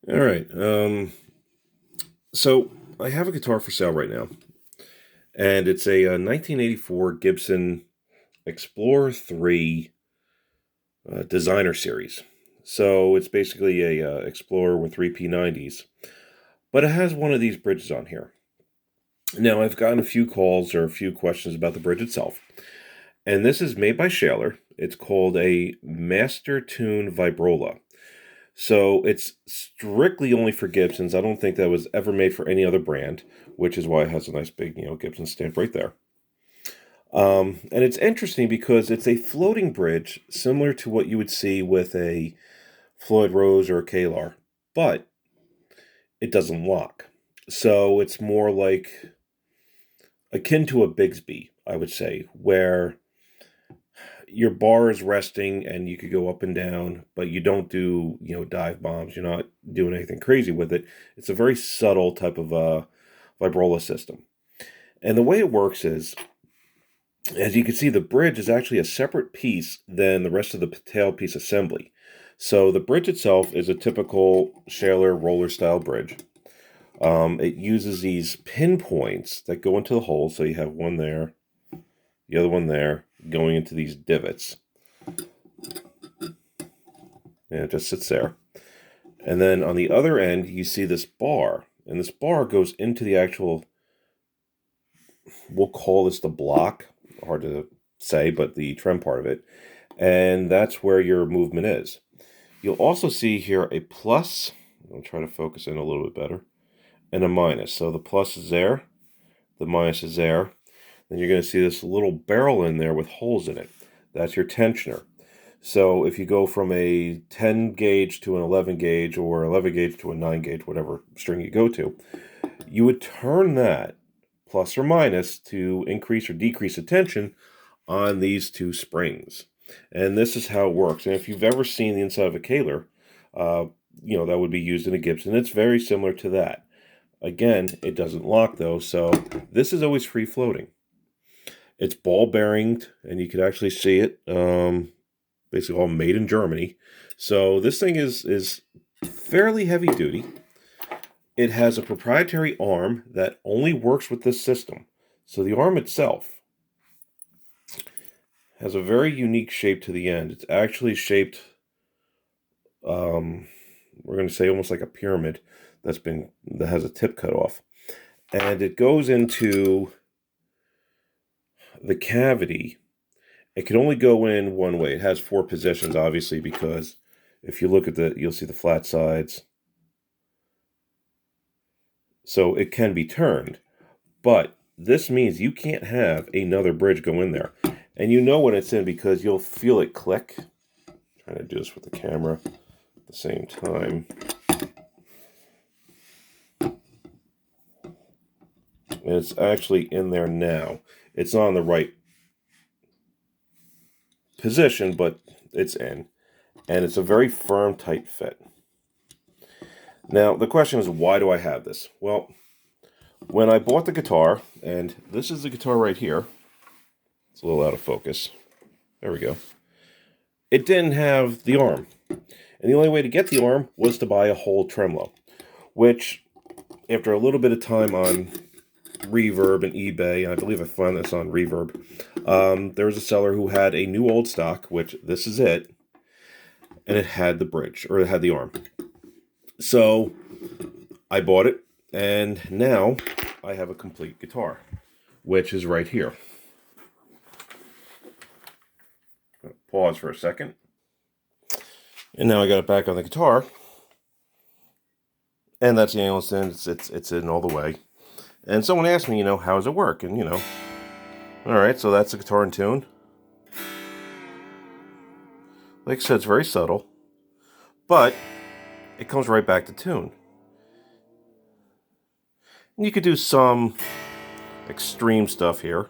All right. So I have a guitar for sale right now, and it's a 1984 Gibson Explorer III designer series. So it's basically a Explorer with three P90s, but it has one of these bridges on here. Now I've gotten a few calls or a few questions about the bridge itself, and this is made by Schaller. It's called a Master Tune Vibrola. So it's strictly only for Gibsons. I don't think that was ever made for any other brand, which is why it has a nice big, Gibson stamp right there. And it's interesting because it's a floating bridge similar to what you would see with a Floyd Rose or a Kalar, but it doesn't lock. So it's more like akin to a Bigsby, I would say, where your bar is resting and you could go up and down, but you don't do, dive bombs. You're not doing anything crazy with it. It's a very subtle type of vibrola system. And the way it works is, as you can see, the bridge is actually a separate piece than the rest of the tailpiece assembly. So the bridge itself is a typical Schaller roller style bridge. It uses these pinpoints that go into the hole. So you have one there, the other one there, going into these divots. And it just sits there. And then on the other end, you see this bar. And this bar goes into the actual, we'll call this the block. Hard to say, but the trem part of it. And that's where your movement is. You'll also see here a plus. I'll try to focus in a little bit better. And a minus. So the plus is there. The minus is there. Then you're going to see this little barrel in there with holes in it. That's your tensioner. So if you go from a 10 gauge to an 11 gauge or 11 gauge to a 9 gauge, whatever string you go to, you would turn that plus or minus to increase or decrease the tension on these two springs. And this is how it works. And if you've ever seen the inside of a Kaler, that would be used in a Gibson. It's very similar to that. Again, it doesn't lock though, so this is always free floating. It's ball bearinged, and you can actually see it. Basically all made in Germany. So this thing is fairly heavy duty. It has a proprietary arm that only works with this system. So the arm itself has a very unique shape to the end. It's actually shaped, we're going to say almost like a pyramid that has a tip cut off. And it goes into the cavity. It can only go in one way. It has four positions, obviously, because if you look at you'll see the flat sides. So it can be turned. But this means you can't have another bridge go in there. And you know when it's in because you'll feel it click. I'm trying to do this with the camera at the same time. And it's actually in there now. It's not in the right position, but it's in. And it's a very firm, tight fit. Now, the question is, why do I have this? Well, when I bought the guitar, and this is the guitar right here. It's a little out of focus. There we go. It didn't have the arm. And the only way to get the arm was to buy a whole tremolo, which, after a little bit of time on Reverb and eBay, and I believe I found this on Reverb, there was a seller who had a new old stock, which this is it, and it had the bridge, or it had the arm. So I bought it, and now I have a complete guitar, which is right here. Pause for a second. And now I got it back on the guitar. And that's the angle it's in. It's in all the way. And someone asked me, how does it work? And, all right, so that's the guitar in tune. Like I said, it's very subtle. But it comes right back to tune. And you could do some extreme stuff here.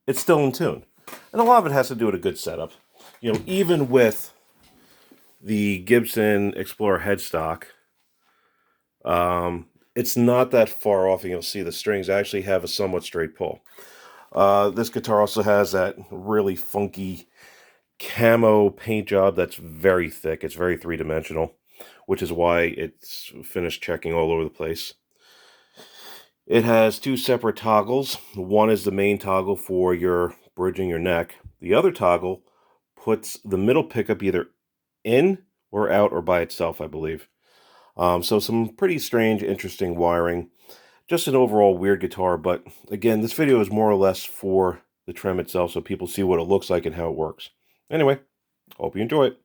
It's still in tune. And a lot of it has to do with a good setup. Even with the Gibson Explorer headstock, it's not that far off, and you'll see the strings actually have a somewhat straight pull. This guitar also has that really funky camo paint job that's very thick. It's very three-dimensional, which is why it's finished checking all over the place. It has two separate toggles. One is the main toggle for your bridging your neck. The other toggle puts the middle pickup either in or out or by itself, I believe. So some pretty strange, interesting wiring. Just an overall weird guitar, but again, this video is more or less for the trem itself so people see what it looks like and how it works. Anyway, hope you enjoy it.